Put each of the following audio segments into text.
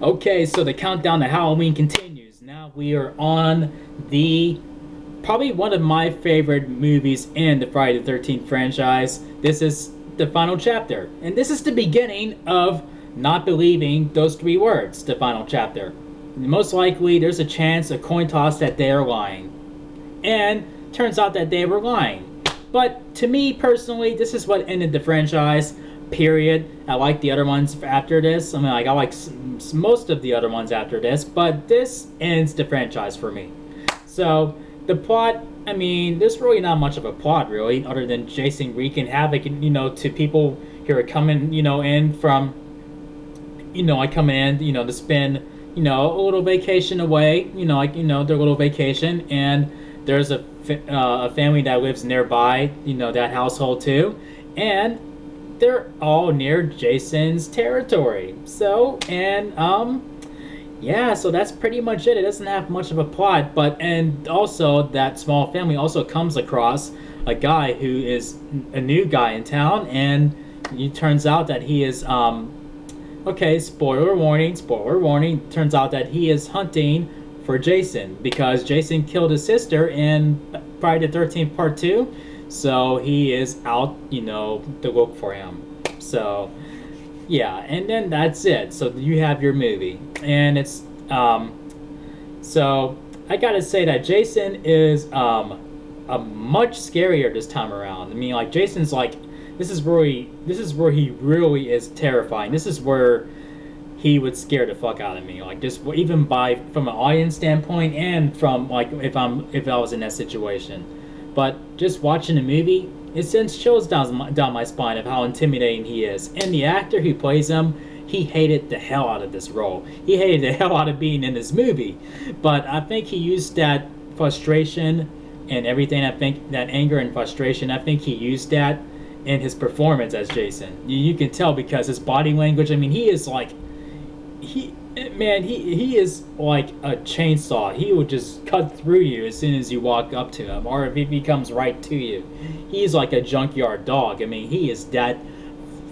Okay, so the countdown to Halloween continues. Now we are on the probably one of my favorite movies in the Friday the 13th franchise. This is the final chapter. And this is the beginning of not believing those three words, the final chapter. Most likely, there's a chance, a coin toss, that they are lying. And turns out that they were lying. But to me personally, this is what ended the franchise. Period. I like the other ones after this. I mean, like I like most of the other ones after this, but this ends the franchise for me. So the plot. I mean, there's really not much of a plot, really, other than Jason wreaking havoc, to people who are coming, in from, like coming in, to spend, a little vacation away, their little vacation, and there's a family that lives nearby, that household too, and they're all near Jason's territory. So, and yeah, so that's pretty much it. It doesn't have much of a plot, but and also that small family also comes across a guy who is a new guy in town, and it turns out that he is okay, spoiler warning. Turns out that he is hunting for Jason because Jason killed his sister in Friday the 13th Part 2. So he is out, to look for him. So, yeah, and then that's it. So you have your movie. And it's, so I gotta say that Jason is, a much scarier this time around. I mean, like, Jason's like, this is where he really is terrifying. This is where he would scare the fuck out of me. Like, just even from an audience standpoint and from, like, if I was in that situation. But just watching the movie, it sends chills down my spine of how intimidating he is. And the actor who plays him, he hated the hell out of this role. He hated the hell out of being in this movie. But I think he used that frustration and everything. I think that anger and frustration, I think he used that in his performance as Jason. You can tell because his body language, I mean, he is like, he is like a chainsaw. He will just cut through you as soon as you walk up to him, or if he comes right to you. He's like a junkyard dog. I mean, he is that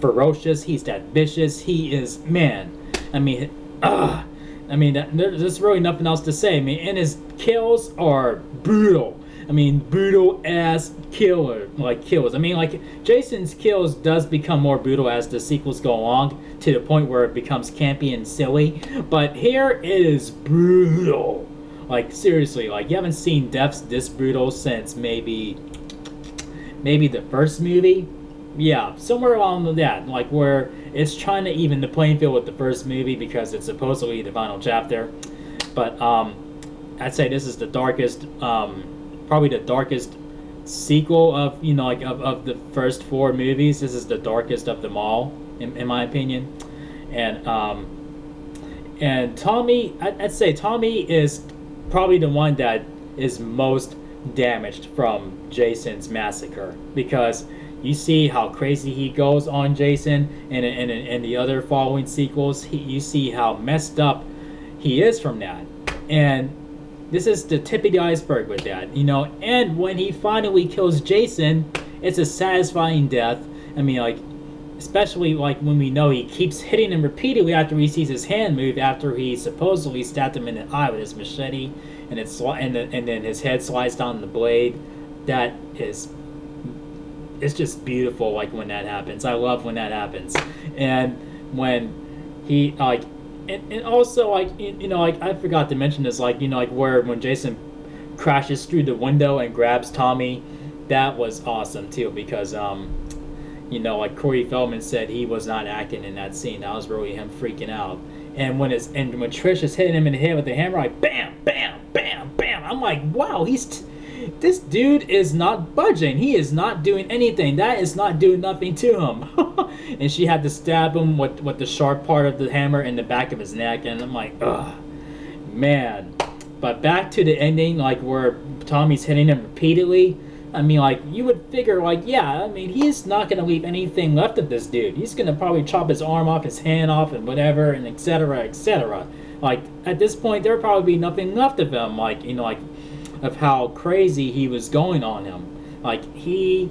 ferocious. He's that vicious. He is, man. I mean, there's really nothing else to say. I mean, and his kills are brutal. I mean, brutal ass kills. I mean, like, Jason's kills does become more brutal as the sequels go along to the point where it becomes campy and silly. But here it is brutal. Like, seriously, like, you haven't seen deaths this brutal since maybe the first movie. Yeah, somewhere along that, like where it's trying to even the playing field with the first movie because it's supposedly the final chapter. But I'd say this is the darkest. Probably the darkest sequel of of the first four movies. This is the darkest of them all, in my opinion. And Tommy, I'd say Tommy is probably the one that is most damaged from Jason's massacre because you see how crazy he goes on Jason and the other following sequels. You see how messed up he is from that, and this is the tip of the iceberg with that, and when he finally kills Jason, it's a satisfying death. I mean, like, especially like when we know he keeps hitting him repeatedly after he sees his hand move after he supposedly stabbed him in the eye with his machete, and and then his head slides down the blade. That is, it's just beautiful. Like when that happens, I love when that happens, and when he like. And also, like, like, I forgot to mention this, like, like, where when Jason crashes through the window and grabs Tommy, that was awesome, too, because, like, Corey Feldman said he was not acting in that scene. That was really him freaking out. And when Trish is hitting him in the head with the hammer, like, bam, bam, bam, bam, I'm like, wow, this dude is not budging. He is not doing anything. That is not doing nothing to him. And she had to stab him with the sharp part of the hammer in the back of his neck. And I'm like, ugh, man. But back to the ending, like where Tommy's hitting him repeatedly. I mean, like, you would figure, like, yeah, I mean, he's not going to leave anything left of this dude. He's going to probably chop his arm off, his hand off, and whatever, and etc., etc. Like, at this point, there'd probably be nothing left of him. Like, like, of how crazy he was going on him. Like, he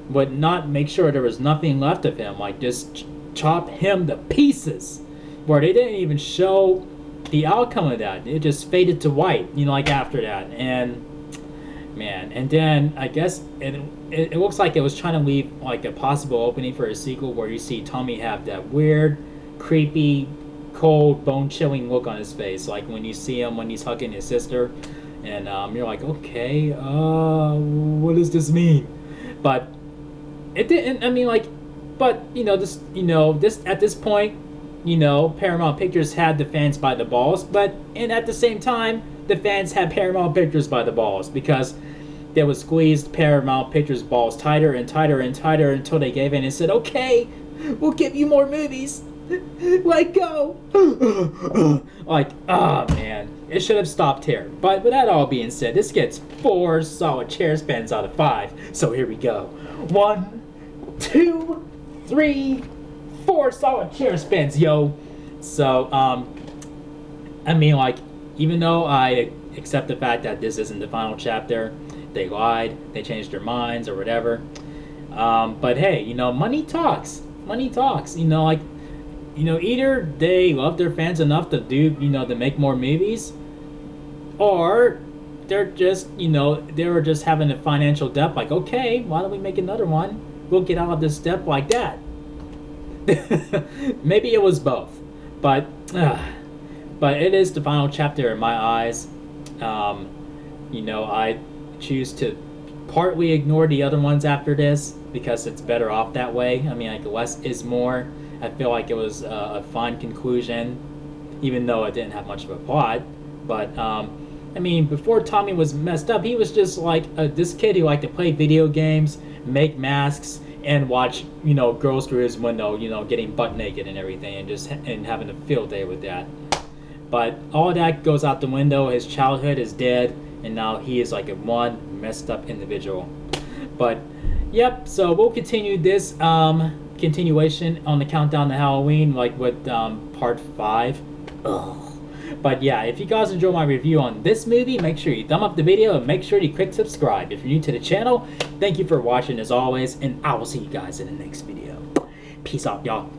would not make sure there was nothing left of him. Like, just chop him to pieces. where they didn't even show the outcome of that. It just faded to white, you know, like after that. And man, and then I guess it looks like it was trying to leave like a possible opening for a sequel where you see Tommy have that weird, creepy, cold, bone-chilling look on his face, like when you see him when he's hugging his sister, and you're like, okay, what does this mean? But it didn't. I mean, like, but this at this point, Paramount Pictures had the fans by the balls, and at the same time, the fans had Paramount Pictures by the balls, because they would squeeze Paramount Pictures' balls tighter and tighter and tighter until they gave in and said, okay, we'll give you more movies. Let go. Like, oh man, it should have stopped here. But with that all being said, this gets 4 solid chair spins out of 5. So here we go. 1, 2, 3, 4 solid chair spins, yo. So, I mean, like, even though I accept the fact that this isn't the final chapter, they lied, they changed their minds or whatever. But hey, money talks. Money talks. Like, either they love their fans enough to do, to make more movies, or they're just, they were just having a financial debt. Like, okay, why don't we make another one? We'll get out of this debt like that. Maybe it was both, but it is the final chapter in my eyes. I choose to partly ignore the other ones after this because it's better off that way. I mean, like, less is more. I feel like it was a fine conclusion, even though it didn't have much of a plot. But I mean, before Tommy was messed up, he was just like this kid who liked to play video games, make masks, and watch girls through his window, getting butt naked and everything, and having a field day with that. But all that goes out the window. His childhood is dead, and now he is like a one messed up individual. But yep, so we'll continue this continuation on the countdown to Halloween, like with part 5. Ugh. But yeah, if you guys enjoy my review on this movie, make sure you thumb up the video and make sure you click subscribe. If you're new to the channel, thank you for watching as always, and I will see you guys in the next video. Peace out, y'all.